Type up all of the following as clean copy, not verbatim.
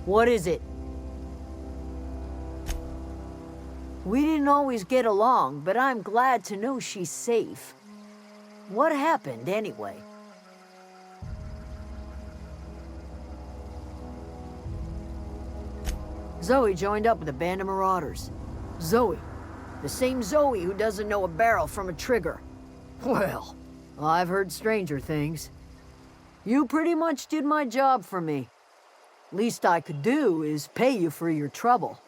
What is it? We didn't always get along, but I'm glad to know she's safe. What happened, anyway? Zoe joined up with a band of marauders. Zoe. The same Zoe who doesn't know a barrel from a trigger. Well, I've heard stranger things. You pretty much did my job for me. Least I could do is pay you for your trouble.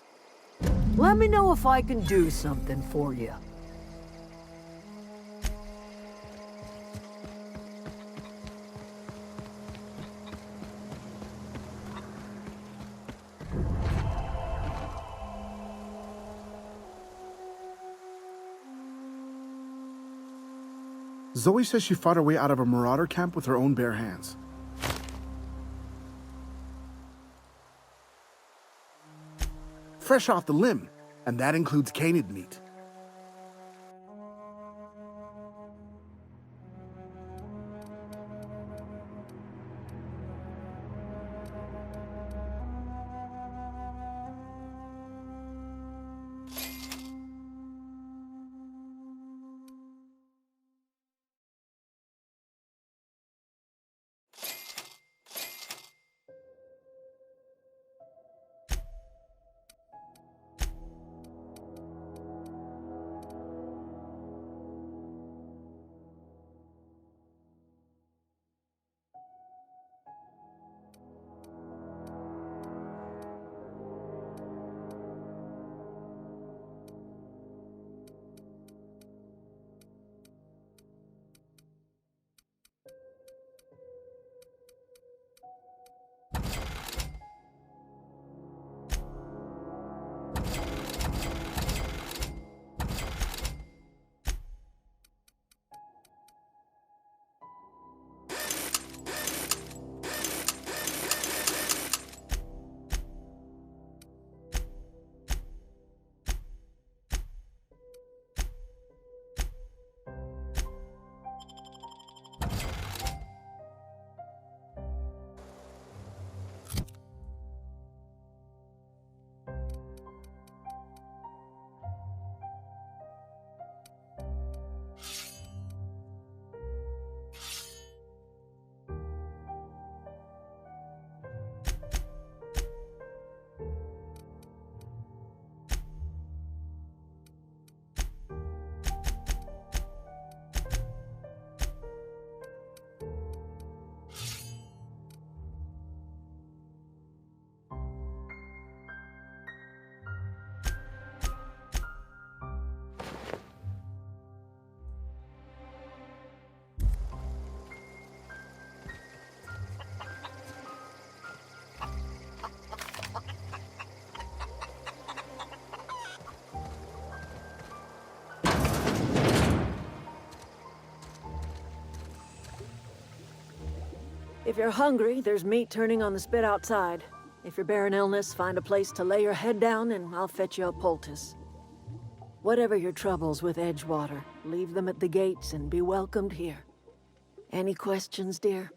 Let me know if I can do something for you. Zoe says she fought her way out of a marauder camp with her own bare hands. Fresh off the limb, and that includes canid meat. If you're hungry, there's meat turning on the spit outside. If you're bearing illness, find a place to lay your head down and I'll fetch you a poultice. Whatever your troubles with Edgewater, leave them at the gates and be welcomed here. Any questions, dear?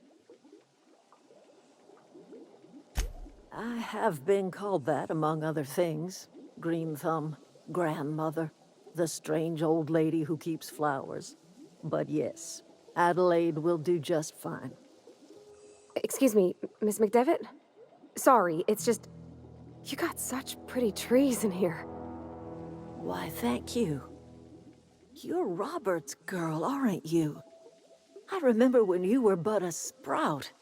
I have been called that, among other things. Green Thumb, grandmother, the strange old lady who keeps flowers. But yes, Adelaide will do just fine. Excuse me, Miss McDevitt? Sorry, it's just... You got such pretty trees in here. Why, thank you. You're Robert's girl, aren't you? I remember when you were but a sprout.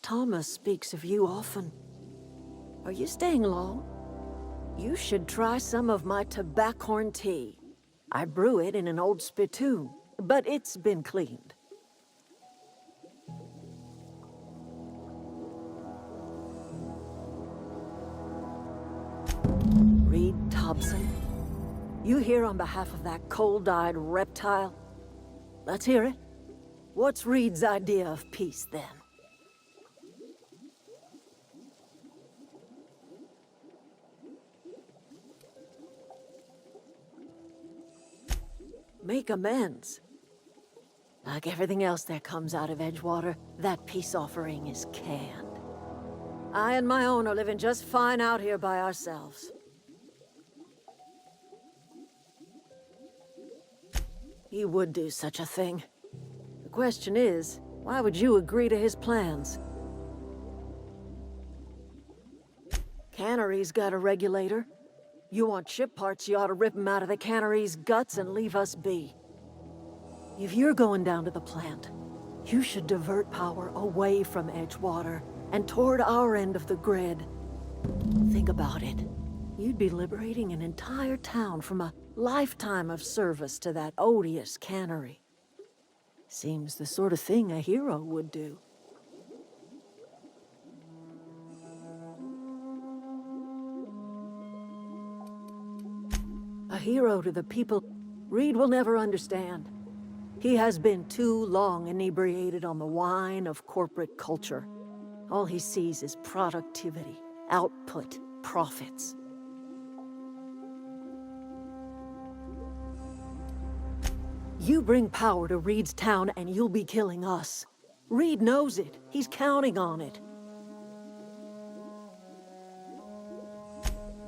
Thomas speaks of you often. Are you staying long? You should try some of my tobaccorn tea. I brew it in an old spittoon, but it's been cleaned. Reed Thompson, you here on behalf of that cold-eyed reptile? Let's hear it. What's Reed's idea of peace, then? Make amends. Like everything else that comes out of Edgewater, that peace offering is canned. I and my own are living just fine out here by ourselves. He would do such a thing. The question is, why would you agree to his plans? Cannery's got a regulator. You want ship parts, you ought to rip them out of the cannery's guts and leave us be. If you're going down to the plant, you should divert power away from Edgewater and toward our end of the grid. Think about it. You'd be liberating an entire town from a lifetime of service to that odious cannery. Seems the sort of thing a hero would do. A hero to the people Reed will never understand. He has been too long inebriated on the wine of corporate culture. All he sees is productivity, output, profits. You bring power to Reed's town and you'll be killing us. Reed knows it. He's counting on it.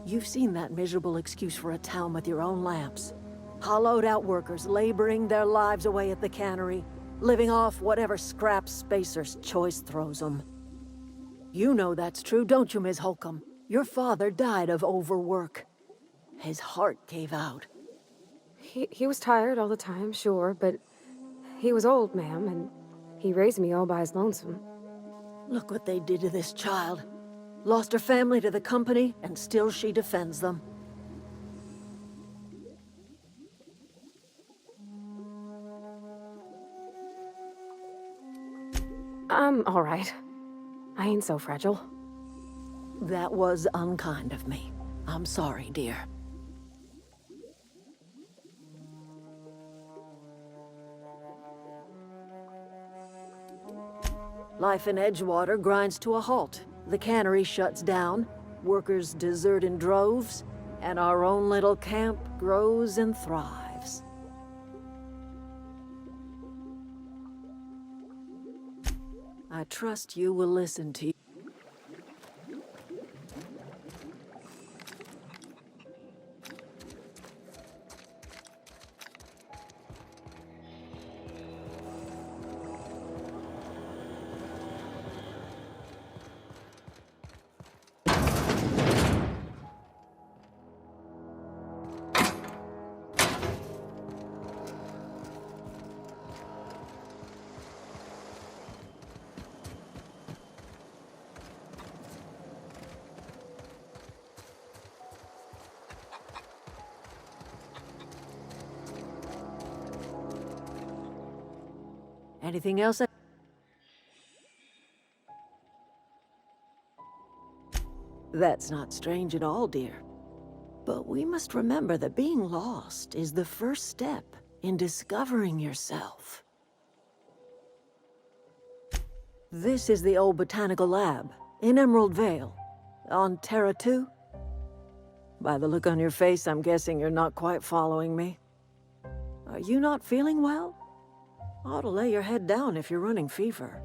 You've seen that miserable excuse for a town with your own lamps. Hollowed-out workers laboring their lives away at the cannery, living off whatever scraps Spacer's choice throws them. You know that's true, don't you, Ms. Holcomb? Your father died of overwork. His heart gave out. He was tired all the time, sure, but he was old, ma'am, and he raised me all by his lonesome. Look what they did to this child. Lost her family to the company, and still she defends them. I'm all right. I ain't so fragile. That was unkind of me. I'm sorry, dear. Life in Edgewater grinds to a halt. The cannery shuts down, workers desert in droves, and our own little camp grows and thrives. I trust you will listen to you. Anything else? That's not strange at all, dear. But we must remember that being lost is the first step in discovering yourself. This is the old botanical lab in Emerald Vale, on Terra 2. By the look on your face, I'm guessing you're not quite following me. Are you not feeling well? Ought to lay your head down if you're running fever.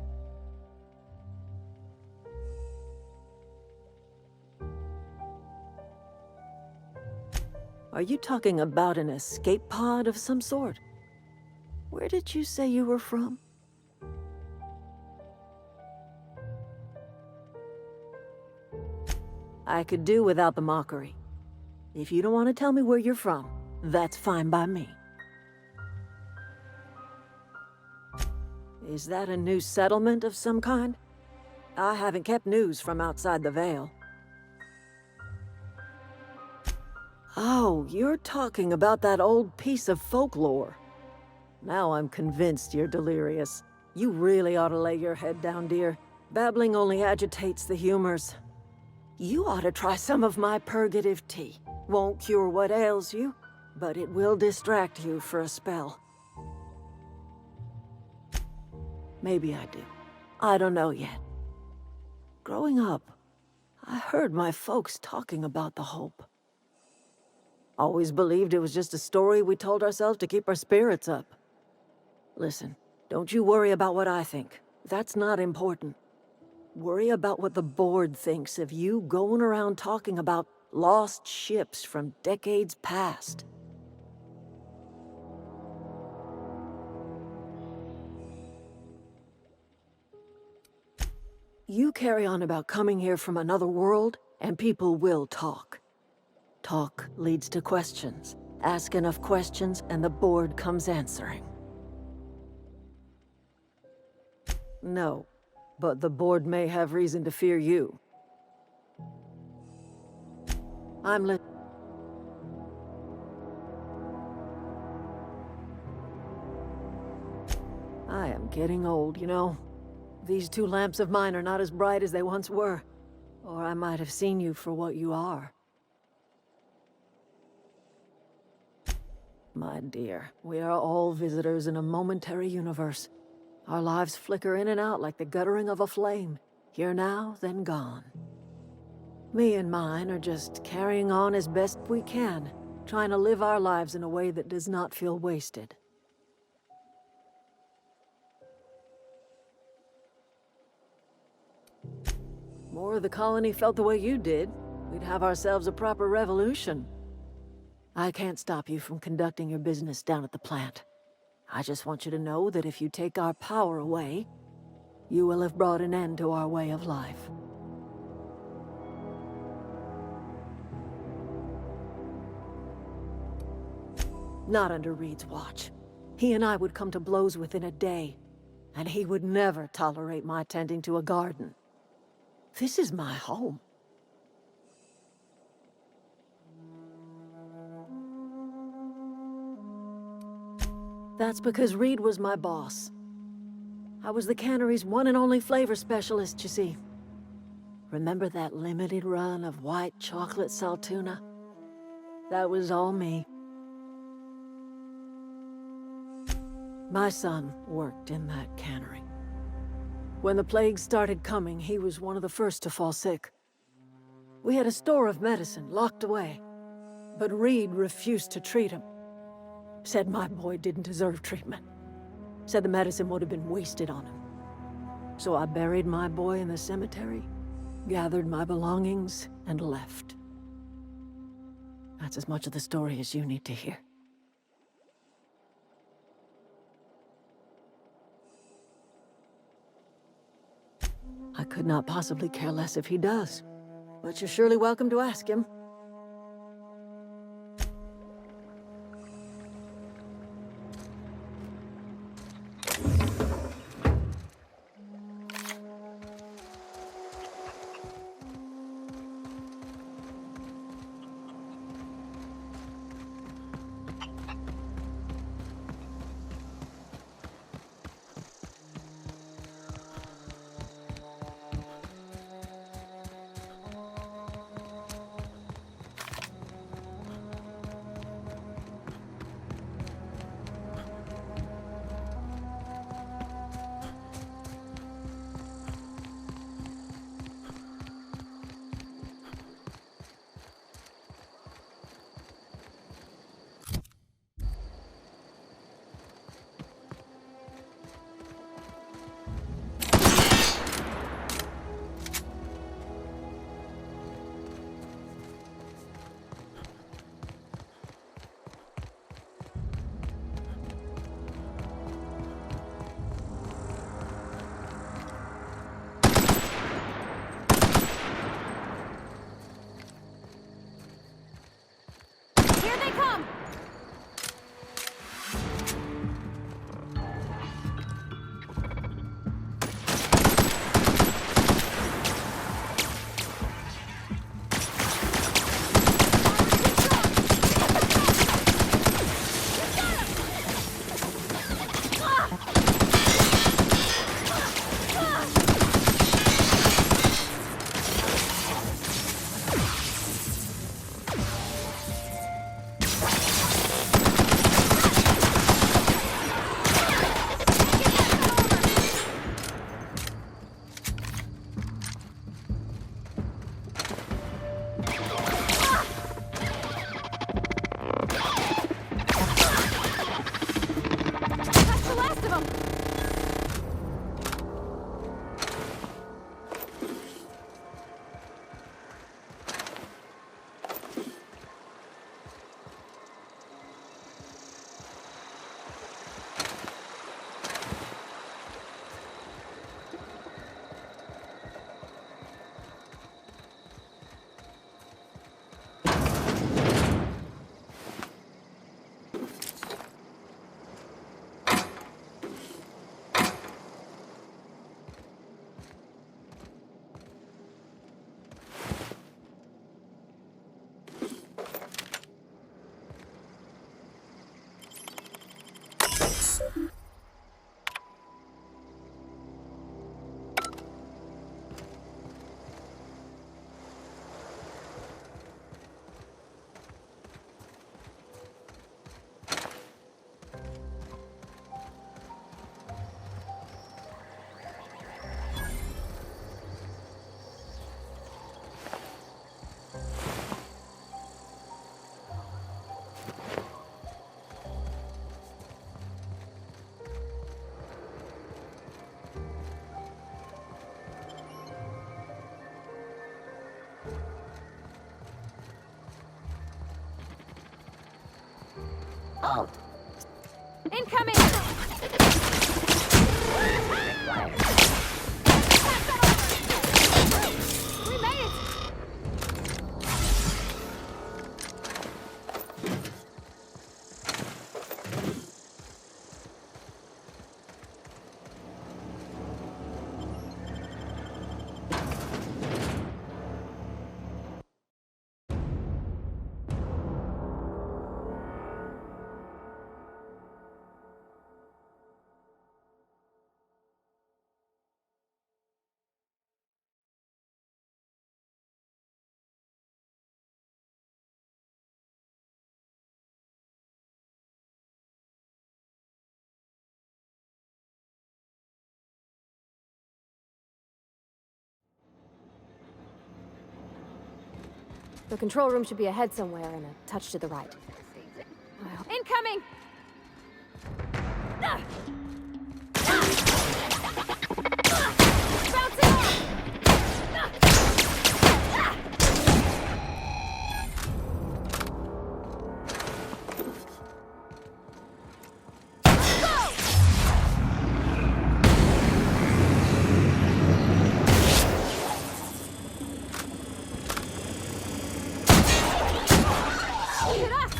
Are you talking about an escape pod of some sort? Where did you say you were from? I could do without the mockery. If you don't want to tell me where you're from, that's fine by me. Is that a new settlement of some kind? I haven't kept news from outside the Vale. Oh, you're talking about that old piece of folklore. Now I'm convinced you're delirious. You really ought to lay your head down, dear. Babbling only agitates the humors. You ought to try some of my purgative tea. Won't cure what ails you, but it will distract you for a spell. Maybe I do. I don't know yet. Growing up, I heard my folks talking about the Hope. Always believed it was just a story we told ourselves to keep our spirits up. Listen, don't you worry about what I think. That's not important. Worry about what the board thinks of you going around talking about lost ships from decades past. You carry on about coming here from another world, and people will talk. Talk leads to questions. Ask enough questions, and the board comes answering. No, but the board may have reason to fear you. I'm li- I am getting old, you know. These two lamps of mine are not as bright as they once were. Or I might have seen you for what you are. My dear, we are all visitors in a momentary universe. Our lives flicker in and out like the guttering of a flame. Here now, then gone. Me and mine are just carrying on as best we can, trying to live our lives in a way that does not feel wasted. More of the colony felt the way you did, we'd have ourselves a proper revolution. I can't stop you from conducting your business down at the plant. I just want you to know that if you take our power away, you will have brought an end to our way of life. Not under Reed's watch. He and I would come to blows within a day, and he would never tolerate my tending to a garden. This is my home. That's because Reed was my boss. I was the cannery's one and only flavor specialist, you see. Remember that limited run of white chocolate saltuna? That was all me. My son worked in that cannery. When the plague started coming, he was one of the first to fall sick. We had a store of medicine locked away, but Reed refused to treat him. Said my boy didn't deserve treatment. Said the medicine would have been wasted on him. So I buried my boy in the cemetery, gathered my belongings, and left. That's as much of the story as you need to hear. I could not possibly care less if he does, but you're surely welcome to ask him. Incoming! We made it! The control room should be ahead somewhere and a touch to the right. Incoming! Bouncing off! Hit us!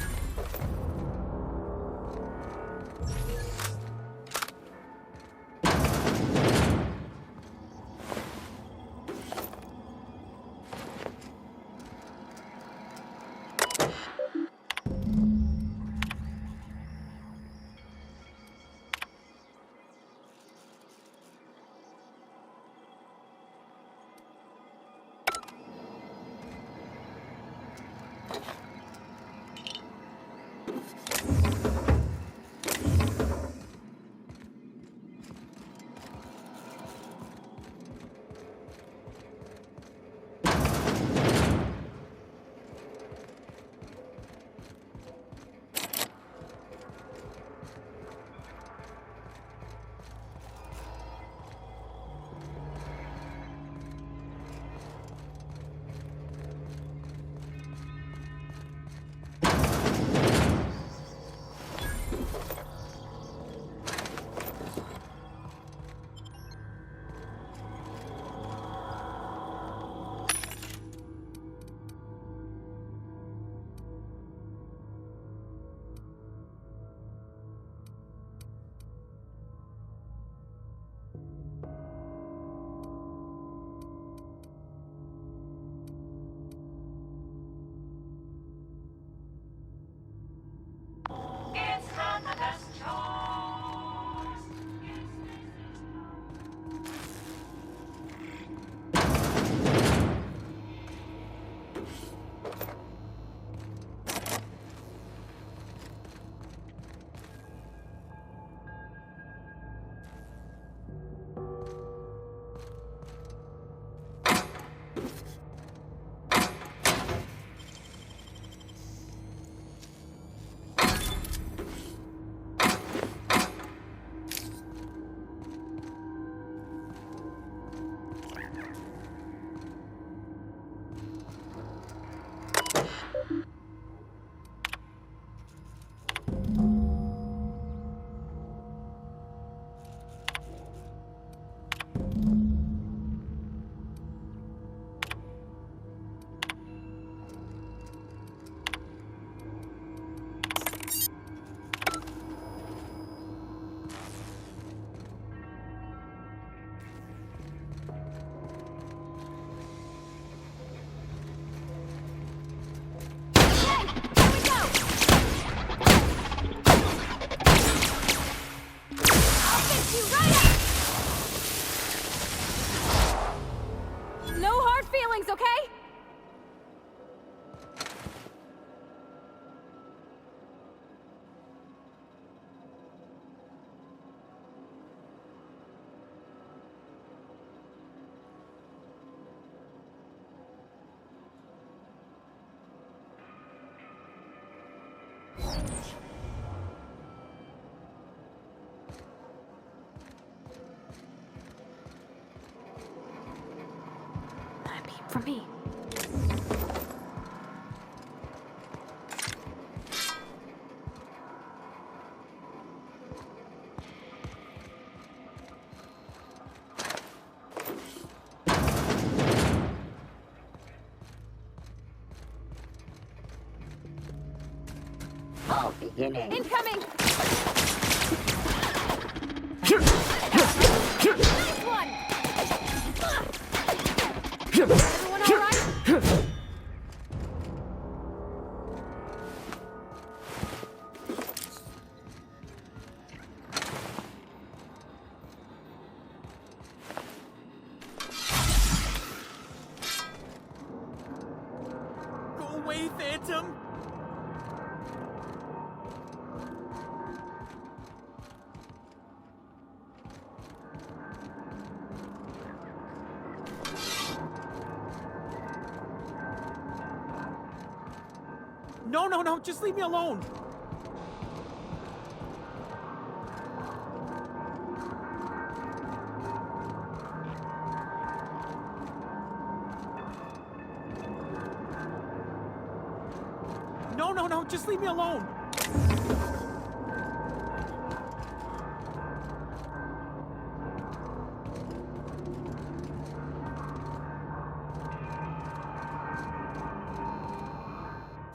For me. Incoming! Nice one! Everyone all right? Go away, Phantom! No, just leave me alone! No, just leave me alone!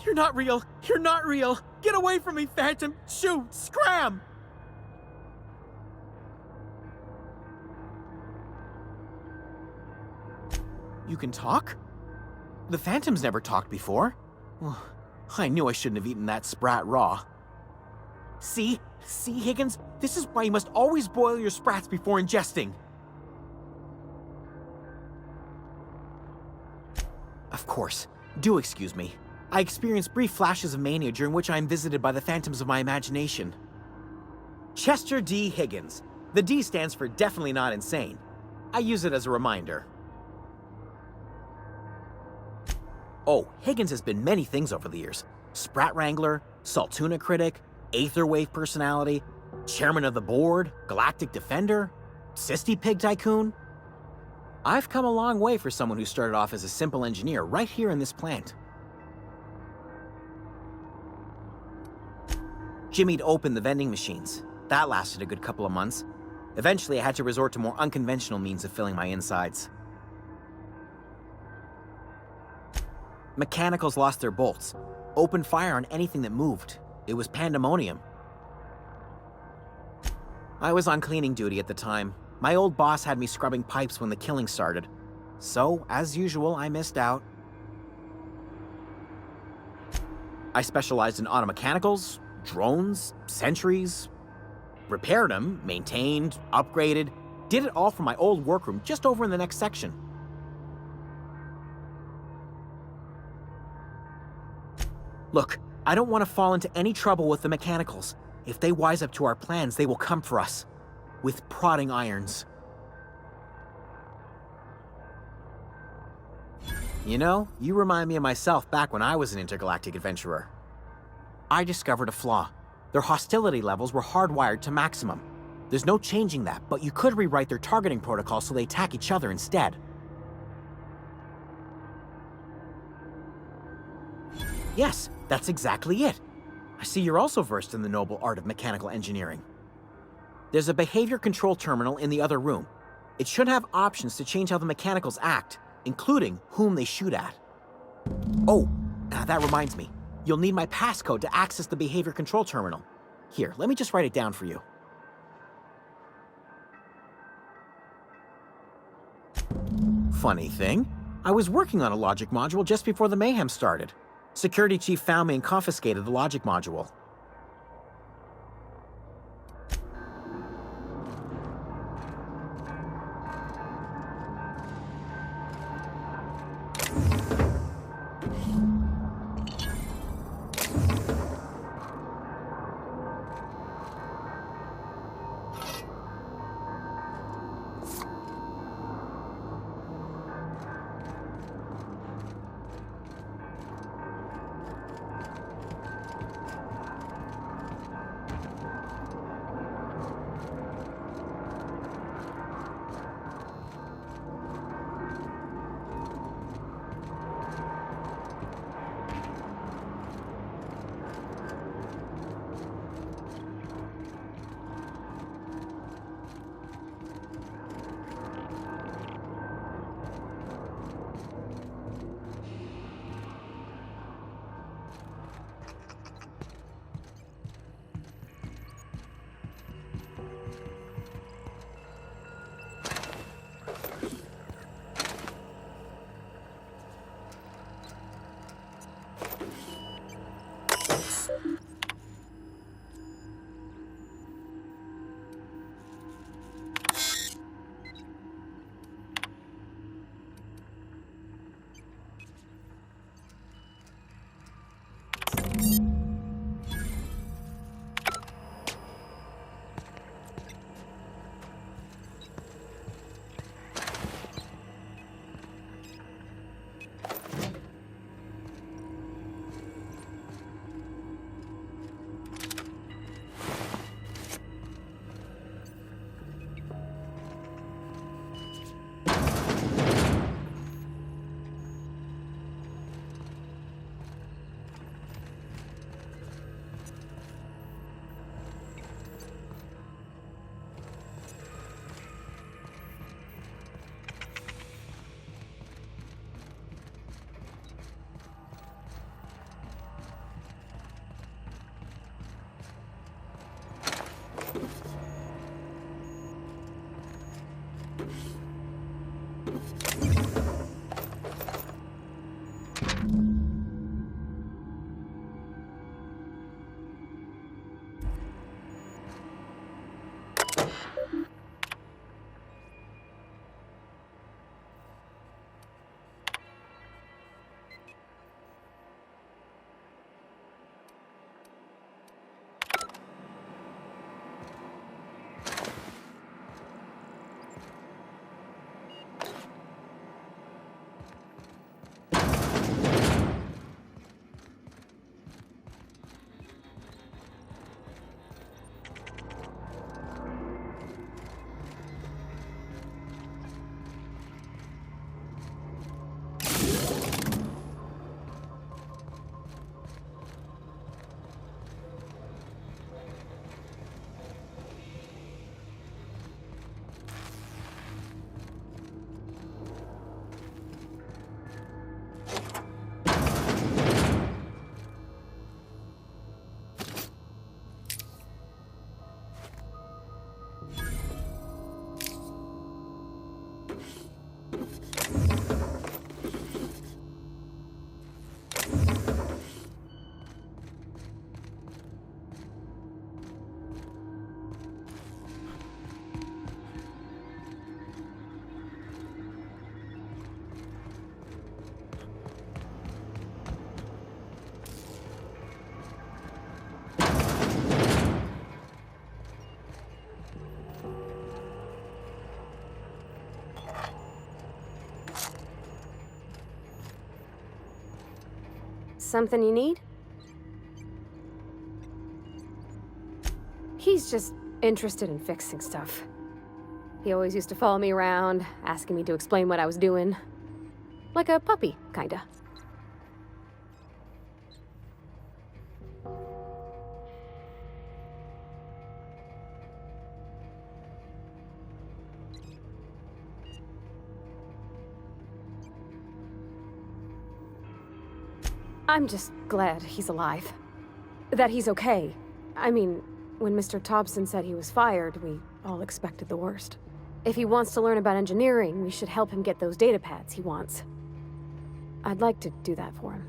You're not real! You're not real! Get away from me, Phantom! Shoot! Scram! You can talk? The Phantom's never talked before. I knew I shouldn't have eaten that sprat raw. See, Higgins? This is why you must always boil your sprats before ingesting. Of course. Do excuse me. I experience brief flashes of mania during which I am visited by the phantoms of my imagination. Chester D. Higgins. The D stands for definitely not insane. I use it as a reminder. Oh, Higgins has been many things over the years. Sprat Wrangler, Saltuna Critic, Aetherwave Personality, Chairman of the Board, Galactic Defender, Sisty Pig Tycoon. I've come a long way for someone who started off as a simple engineer right here in this plant. Jimmy'd opened the vending machines. That lasted a good couple of months. Eventually, I had to resort to more unconventional means of filling my insides. Mechanicals lost their bolts. Opened fire on anything that moved. It was pandemonium. I was on cleaning duty at the time. My old boss had me scrubbing pipes when the killing started. So, as usual, I missed out. I specialized in automechanicals, drones, sentries. Repaired them, maintained, upgraded. Did it all from my old workroom just over in the next section. Look, I don't want to fall into any trouble with the mechanicals. If they wise up to our plans, they will come for us. With prodding irons. You know, you remind me of myself back when I was an intergalactic adventurer. I discovered a flaw. Their hostility levels were hardwired to maximum. There's no changing that, but you could rewrite their targeting protocol so they attack each other instead. Yes, that's exactly it. I see you're also versed in the noble art of mechanical engineering. There's a behavior control terminal in the other room. It should have options to change how the mechanicals act, including whom they shoot at. Oh, that reminds me. You'll need my passcode to access the behavior control terminal. Here, let me just write it down for you. Funny thing, I was working on a logic module just before the mayhem started. Security chief found me and confiscated the logic module. Something you need? He's just interested in fixing stuff. He always used to follow me around, asking me to explain what I was doing. Like a puppy, kinda. I'm just glad he's alive. That he's okay. I mean, when Mr. Thompson said he was fired, we all expected the worst. If he wants to learn about engineering, we should help him get those data pads he wants. I'd like to do that for him.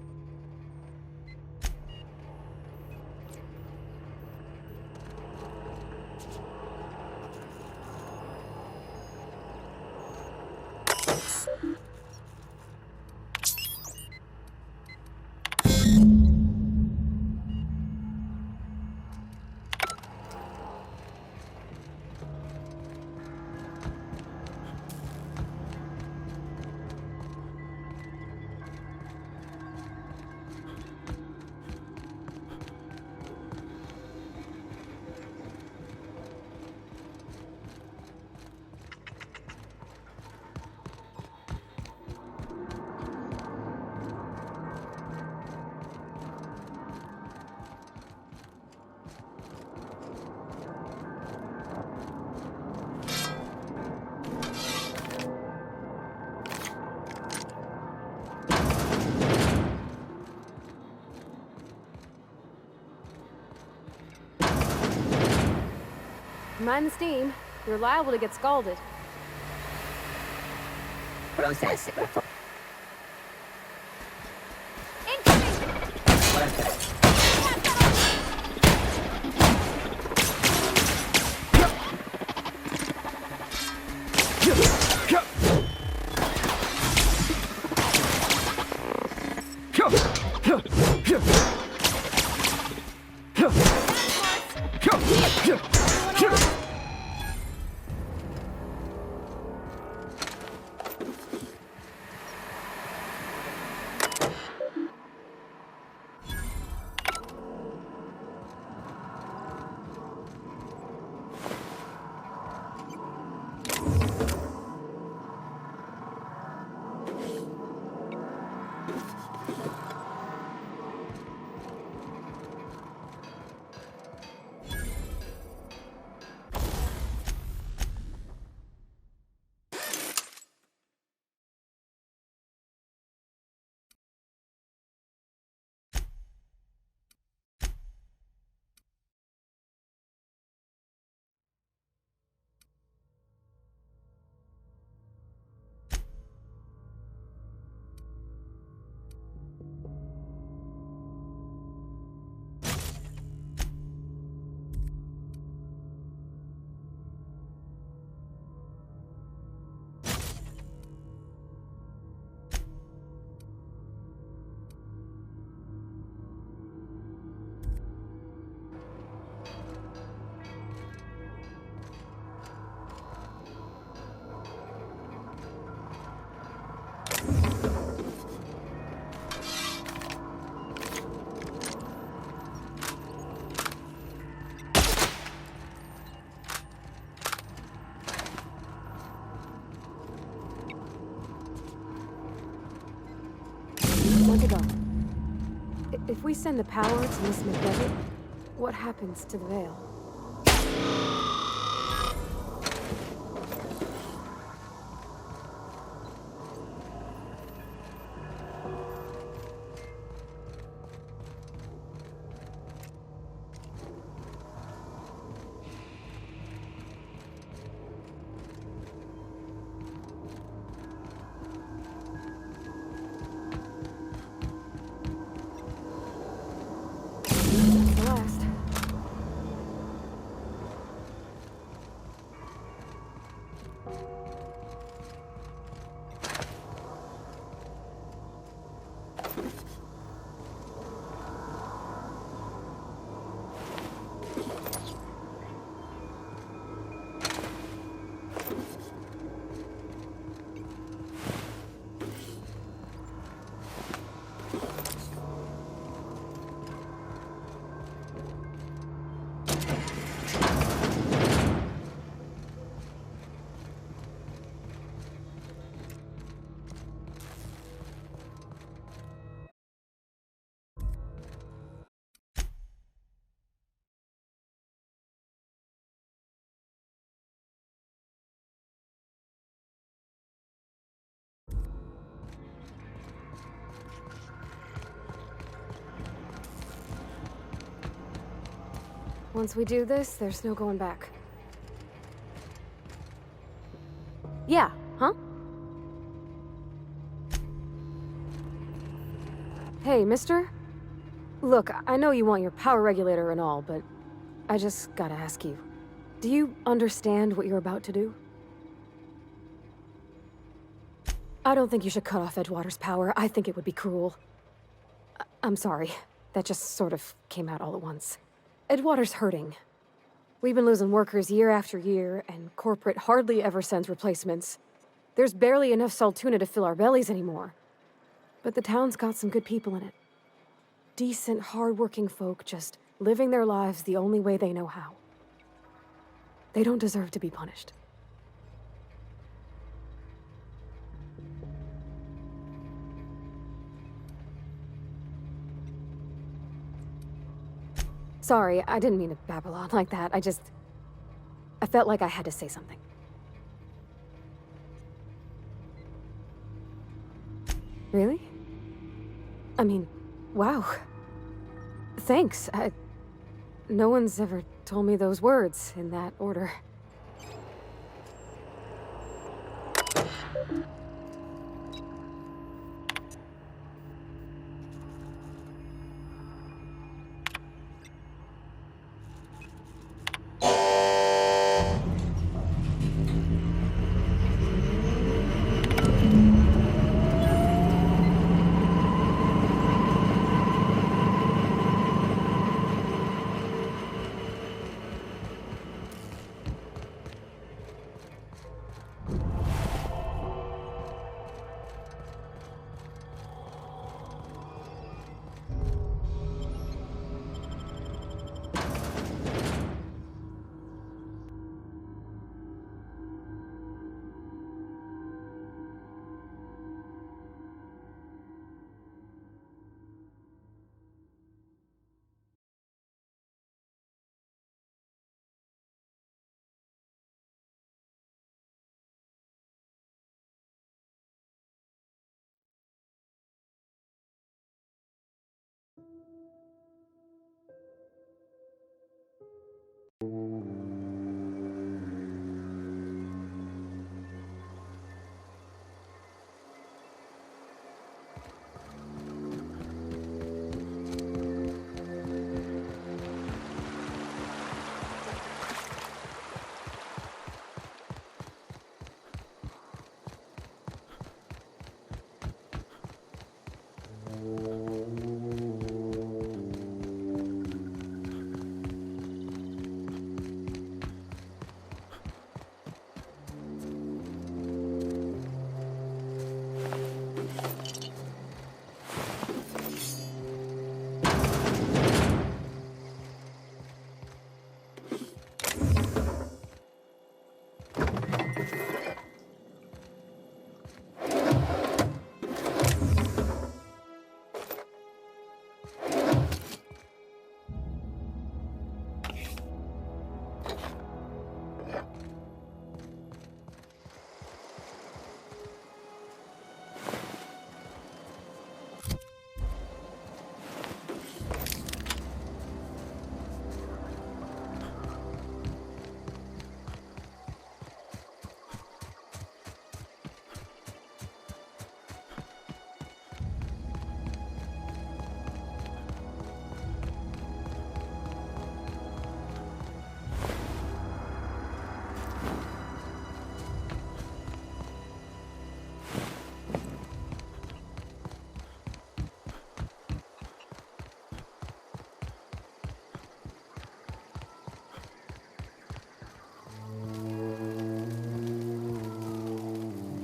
Mind the steam. You're liable to get scalded. Want to go. If we send the power to Miss McDevitt, what happens to the veil? The last. Once we do this, there's no going back. Yeah, huh? Hey, mister? Look, I know you want your power regulator and all, but I just gotta ask you. Do you understand what you're about to do? I don't think you should cut off Edgewater's power. I think it would be cruel. I'm sorry. That just sort of came out all at once. Edgewater's hurting. We've been losing workers year after year, and corporate hardly ever sends replacements. There's barely enough Saltuna to fill our bellies anymore. But the town's got some good people in it. Decent, hard-working folk just living their lives the only way they know how. They don't deserve to be punished. Sorry, I didn't mean to babble on like that. I felt like I had to say something. Really? I mean, wow. Thanks. No one's ever told me those words in that order.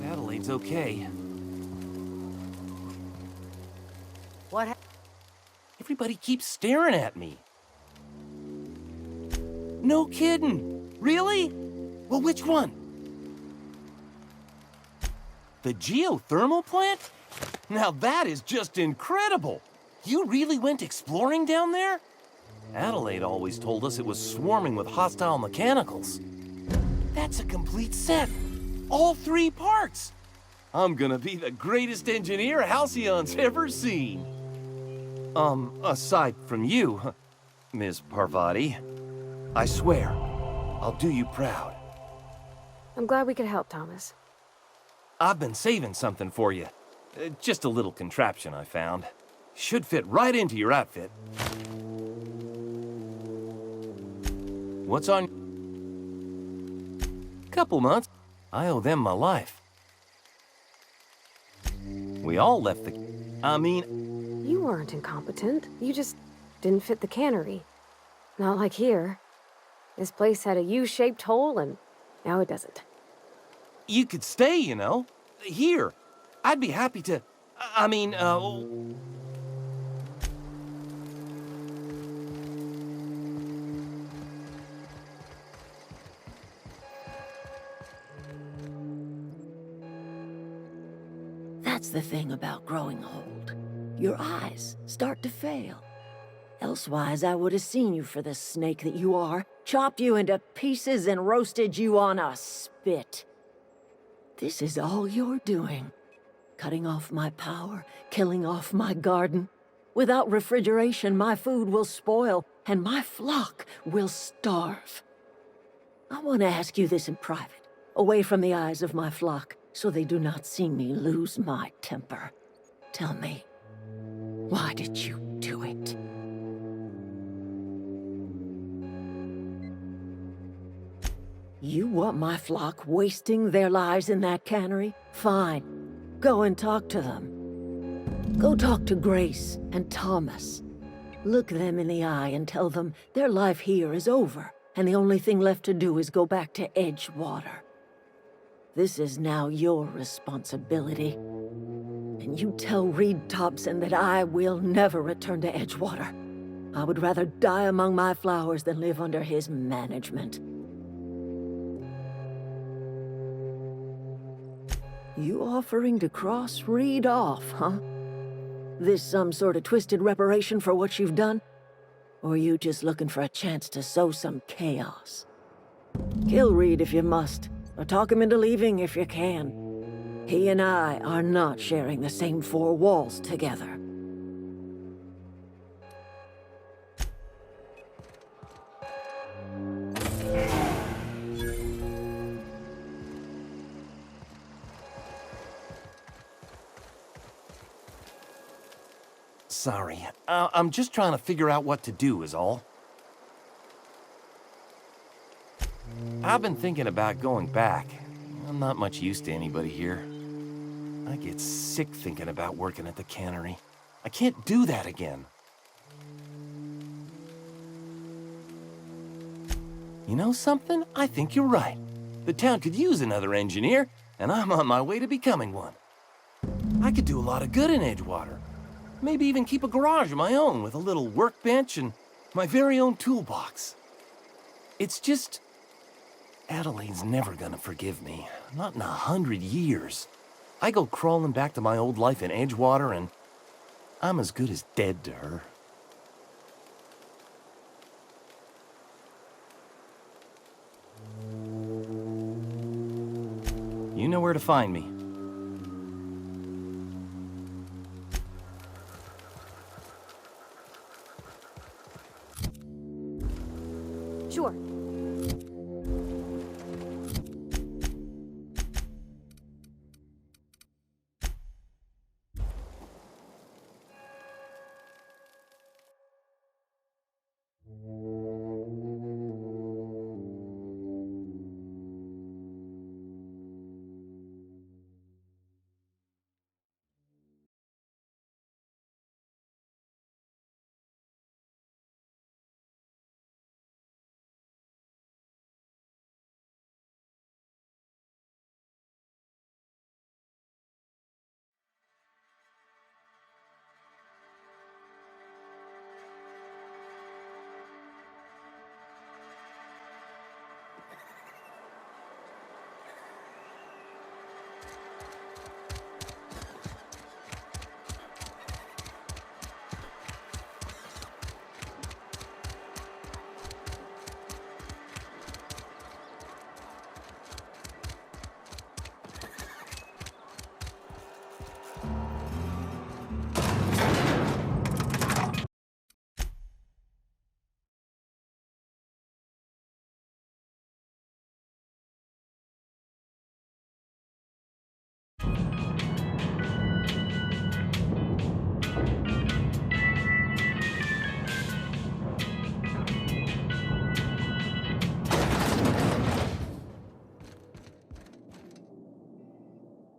Adelaide's okay. Everybody keeps staring at me. No kidding. Really? Well, which one? The geothermal plant? Now that is just incredible. You really went exploring down there? Adelaide always told us it was swarming with hostile mechanicals. That's a complete set. All 3 parts. I'm gonna be the greatest engineer Halcyon's ever seen. Aside from you, Ms. Parvati. I swear, I'll do you proud. I'm glad we could help, Thomas. I've been saving something for you. Just a little contraption I found. Should fit right into your outfit. What's on... Couple months. I owe them my life. We all left the... I mean... You weren't incompetent. You just didn't fit the cannery. Not like here. This place had a U-shaped hole, and now it doesn't. You could stay, you know. Here. I'd be happy to... I mean, That's the thing about growing old. Your eyes start to fail. Elsewise, I would have seen you for the snake that you are, chopped you into pieces and roasted you on a spit. This is all you're doing. Cutting off my power, killing off my garden. Without refrigeration, my food will spoil, and my flock will starve. I want to ask you this in private, away from the eyes of my flock, so they do not see me lose my temper. Tell me, why did you do it? You want my flock wasting their lives in that cannery? Fine. Go and talk to them. Go talk to Grace and Thomas. Look them in the eye and tell them their life here is over, and the only thing left to do is go back to Edgewater. This is now your responsibility. And you tell Reed Thompson that I will never return to Edgewater. I would rather die among my flowers than live under his management. You offering to cross Reed off, huh? This some sort of twisted reparation for what you've done? Or you just looking for a chance to sow some chaos? Kill Reed if you must, or talk him into leaving if you can. He and I are not sharing the same four walls together. Sorry. I'm just trying to figure out what to do is all. I've been thinking about going back. I'm not much use to anybody here. I get sick thinking about working at the cannery. I can't do that again. You know something? I think you're right. The town could use another engineer, and I'm on my way to becoming one. I could do a lot of good in Edgewater. Maybe even keep a garage of my own with a little workbench and my very own toolbox. It's just... Adelaide's never gonna forgive me. Not in 100 years. I go crawling back to my old life in Edgewater and I'm as good as dead to her. You know where to find me. Sure.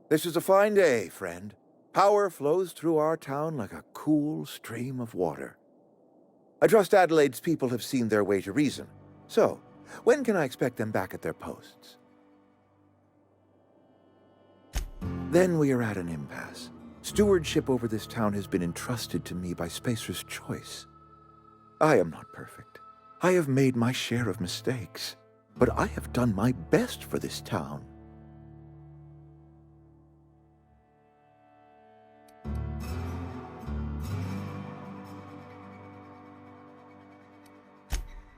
This is a fine day, friend. Power flows through our town like a cool stream of water. I trust Adelaide's people have seen their way to reason. So, when can I expect them back at their posts? Then we are at an impasse. Stewardship over this town has been entrusted to me by Spacer's Choice. I am not perfect. I have made my share of mistakes, but I have done my best for this town.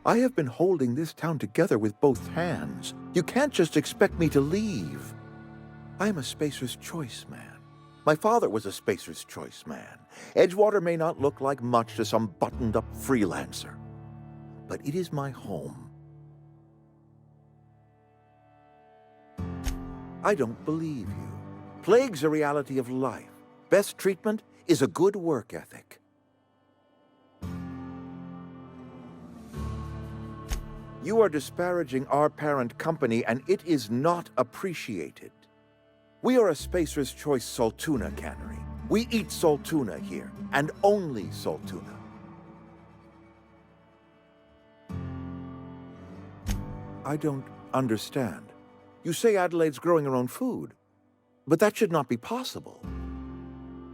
I have been holding this town together with both hands. You can't just expect me to leave. I am a Spacer's Choice man. My father was a Spacer's Choice man. Edgewater may not look like much to some buttoned-up freelancer, but it is my home. I don't believe you. Plague's a reality of life. Best treatment is a good work ethic. You are disparaging our parent company, and it is not appreciated. We are a Spacer's Choice Saltuna cannery. We eat Saltuna here, and only Saltuna. I don't understand. You say Adelaide's growing her own food, but that should not be possible.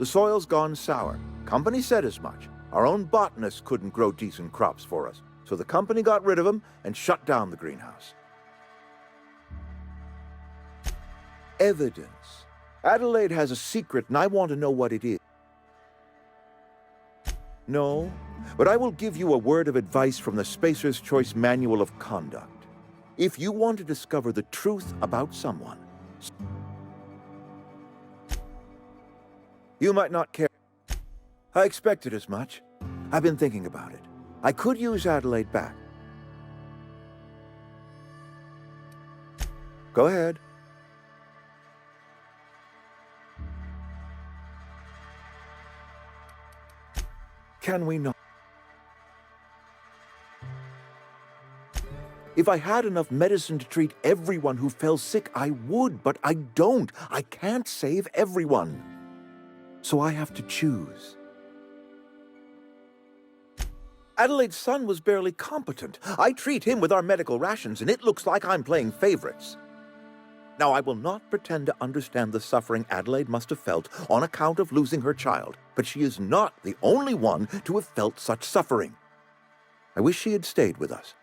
The soil's gone sour. Company said as much. Our own botanists couldn't grow decent crops for us, so the company got rid of them and shut down the greenhouse. Evidence. Adelaide has a secret, and I want to know what it is. No, but I will give you a word of advice from the Spacer's Choice Manual of Conduct. If you want to discover the truth about someone, you might not care. I expected as much. I've been thinking about it. I could use Adelaide back. Go ahead. Can we not? If I had enough medicine to treat everyone who fell sick, I would, but I don't. I can't save everyone. So I have to choose. Adelaide's son was barely competent. I treat him with our medical rations, and it looks like I'm playing favorites. Now, I will not pretend to understand the suffering Adelaide must have felt on account of losing her child, but she is not the only one to have felt such suffering. I wish she had stayed with us.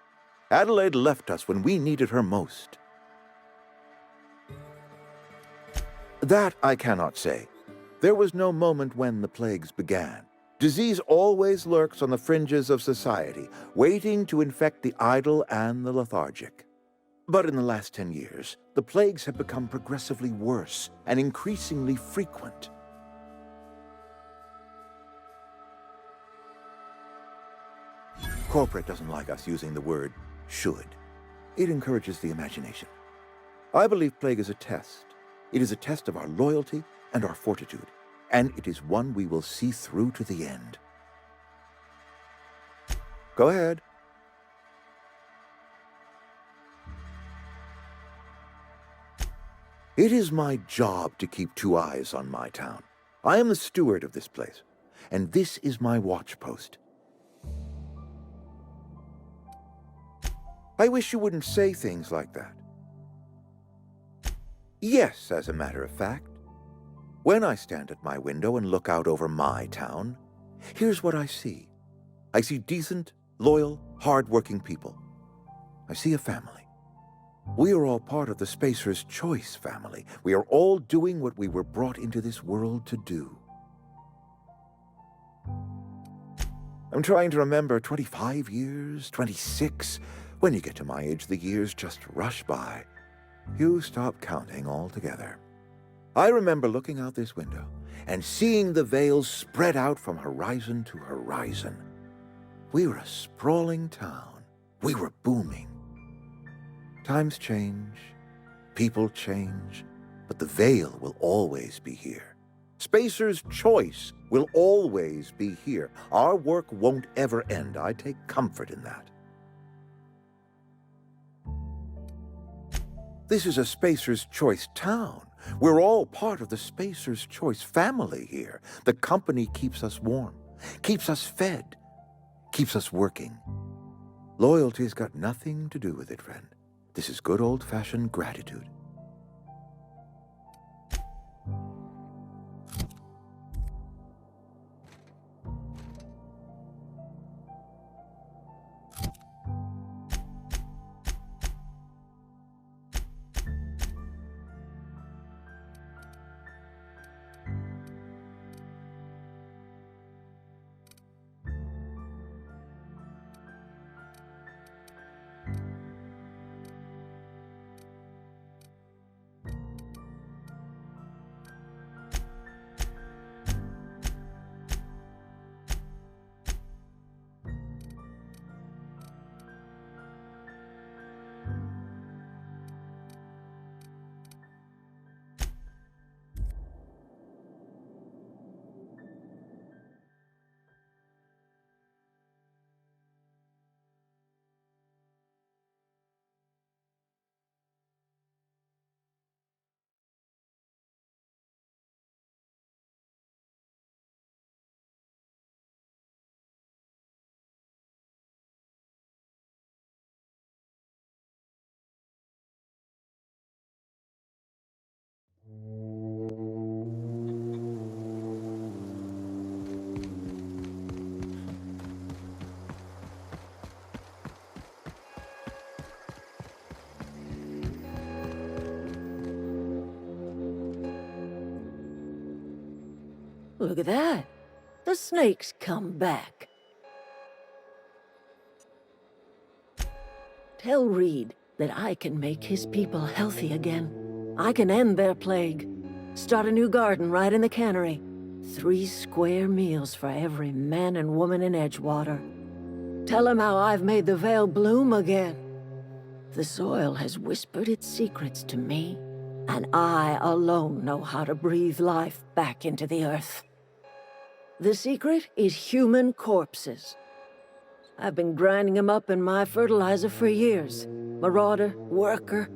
Adelaide left us when we needed her most. That I cannot say. There was no moment when the plagues began. Disease always lurks on the fringes of society, waiting to infect the idle and the lethargic. But in the last 10 years, the plagues have become progressively worse and increasingly frequent. Corporate doesn't like us using the word should. It encourages the imagination. I believe plague is a test. It is a test of our loyalty and our fortitude, and it is one we will see through to the end. Go ahead. It is my job to keep 2 eyes on my town. I am the steward of this place, and this is my watch post. I wish you wouldn't say things like that. Yes, as a matter of fact. When I stand at my window and look out over my town, here's what I see. I see decent, loyal, hard-working people. I see a family. We are all part of the Spacer's Choice family. We are all doing what we were brought into this world to do. I'm trying to remember 25 years, 26. When you get to my age, the years just rush by. You stop counting altogether. I remember looking out this window and seeing the veils spread out from horizon to horizon. We were a sprawling town. We were booming. Times change, people change, but the veil will always be here. Spacer's Choice will always be here. Our work won't ever end. I take comfort in that. This is a Spacer's Choice town. We're all part of the Spacer's Choice family here. The company keeps us warm, keeps us fed, keeps us working. Loyalty's got nothing to do with it, friend. This is good old-fashioned gratitude. Look at that. The snake's come back. Tell Reed that I can make his people healthy again. I can end their plague. Start a new garden right in the cannery. 3 square meals for every man and woman in Edgewater. Tell him how I've made the Vale bloom again. The soil has whispered its secrets to me, and I alone know how to breathe life back into the earth. The secret is human corpses. I've been grinding them up in my fertilizer for years. Marauder, worker,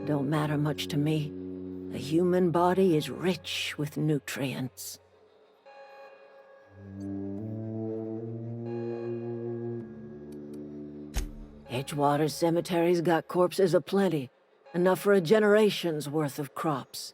don't matter much to me. The human body is rich with nutrients. Edgewater Cemetery's got corpses aplenty, enough for a generation's worth of crops.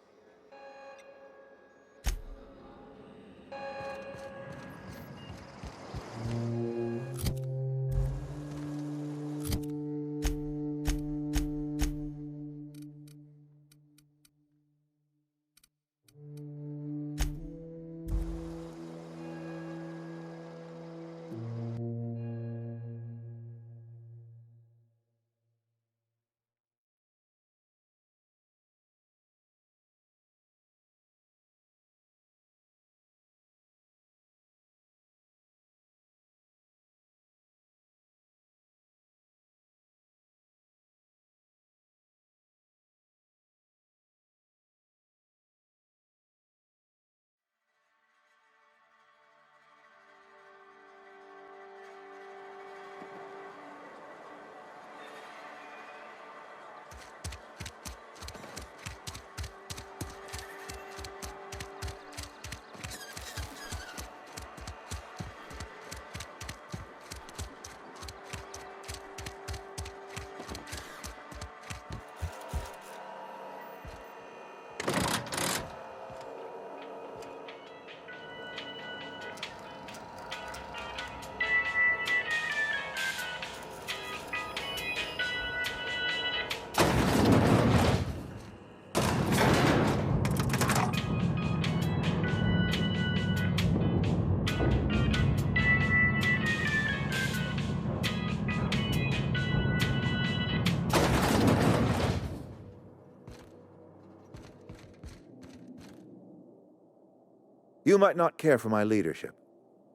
You might not care for my leadership,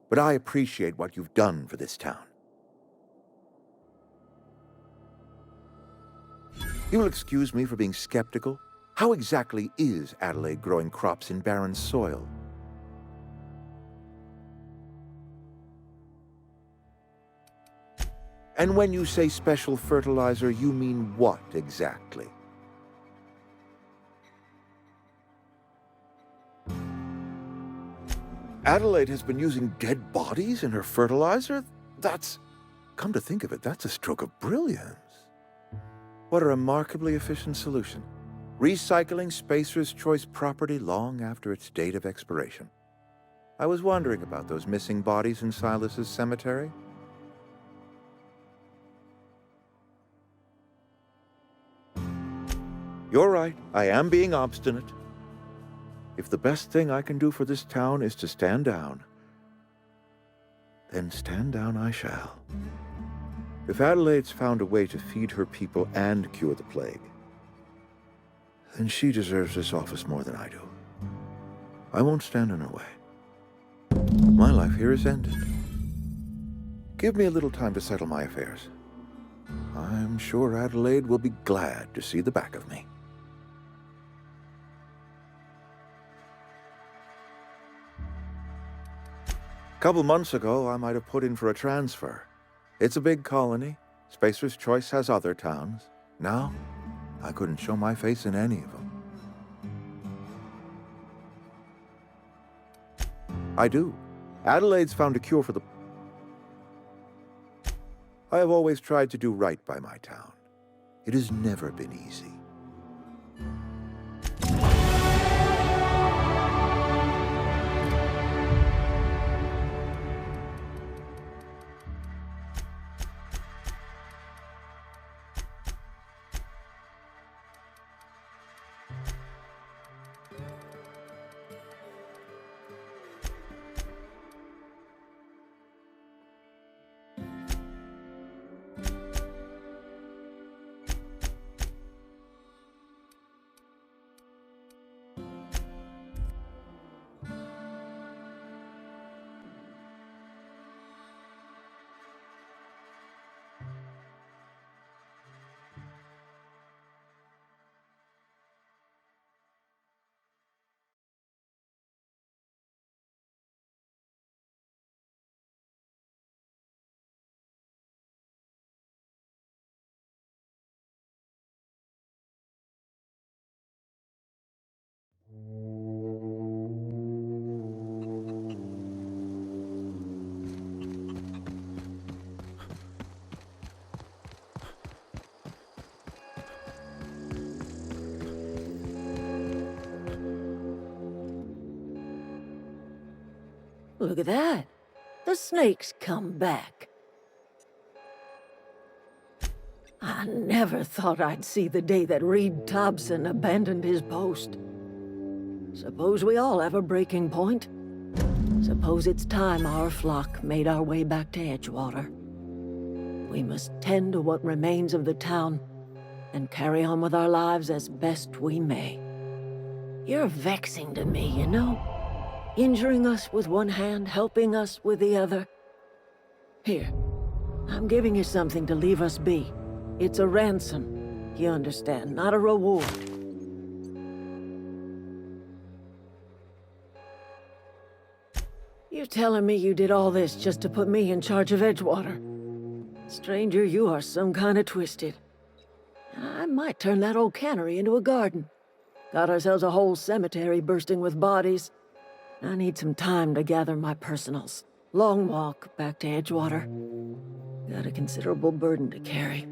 but I appreciate what you've done for this town. You will excuse me for being skeptical. How exactly is Adelaide growing crops in barren soil? And when you say special fertilizer, you mean what exactly? Adelaide has been using dead bodies in her fertilizer? That's... Come to think of it, that's a stroke of brilliance. What a remarkably efficient solution. Recycling Spacer's Choice property long after its date of expiration. I was wondering about those missing bodies in Silas's cemetery. You're right, I am being obstinate. If the best thing I can do for this town is to stand down, then stand down I shall. If Adelaide's found a way to feed her people and cure the plague, then she deserves this office more than I do. I won't stand in her way. My life here is ended. Give me a little time to settle my affairs. I'm sure Adelaide will be glad to see the back of me. A couple months ago, I might have put in for a transfer. It's a big colony. Spacer's Choice has other towns. Now, I couldn't show my face in any of them. I do. Adelaide's found a cure for the... I have always tried to do right by my town. It has never been easy. Look at that. The snake's come back. I never thought I'd see the day that Reed Thompson abandoned his post. Suppose we all have a breaking point. Suppose it's time our flock made our way back to Edgewater. We must tend to what remains of the town and carry on with our lives as best we may. You're vexing to me, you know? Injuring us with one hand, helping us with the other. Here, I'm giving you something to leave us be. It's a ransom, you understand, not a reward. You're telling me you did all this just to put me in charge of Edgewater? Stranger, you are some kind of twisted. I might turn that old cannery into a garden. Got ourselves a whole cemetery bursting with bodies. I need some time to gather my personals. Long walk back to Edgewater. Got a considerable burden to carry.